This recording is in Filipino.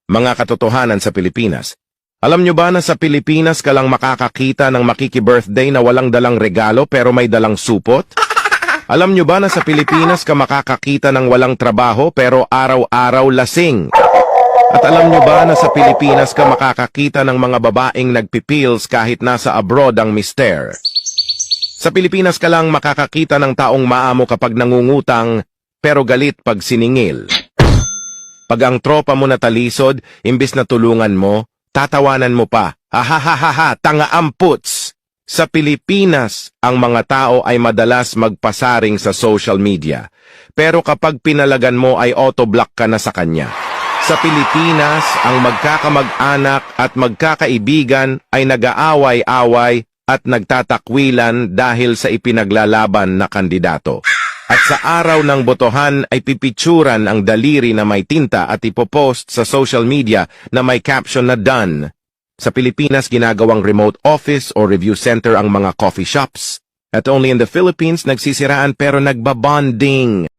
Mga katotohanan sa Pilipinas. Alam nyo ba na sa Pilipinas ka lang makakakita ng makiki-birthday na walang dalang regalo pero may dalang supot? Alam nyo ba na sa Pilipinas ka makakakita ng walang trabaho pero araw-araw lasing? At alam nyo ba na sa Pilipinas ka makakakita ng mga babaeng nagpipills kahit nasa abroad ang mister? Sa Pilipinas ka lang makakakita ng taong maamo kapag nangungutang pero galit pag siningil. Pag ang tropa mo natalisod, imbis na tulungan mo, tatawanan mo pa. Ahahaha, tanga amputs! Sa Pilipinas, ang mga tao ay madalas magpasaring sa social media. Pero kapag pinalagan mo ay autoblock ka na sa kanya. Sa Pilipinas, ang magkakamag-anak at magkakaibigan ay nag-aaway-away at nagtatakwilan dahil sa ipinaglalaban na kandidato. At sa araw ng botohan ay pipicturan ang daliri na may tinta at ipopost sa social media na may caption na done. Sa Pilipinas, ginagawang remote office o review center ang mga coffee shops. At only in the Philippines, nagsisiraan pero nagbabonding.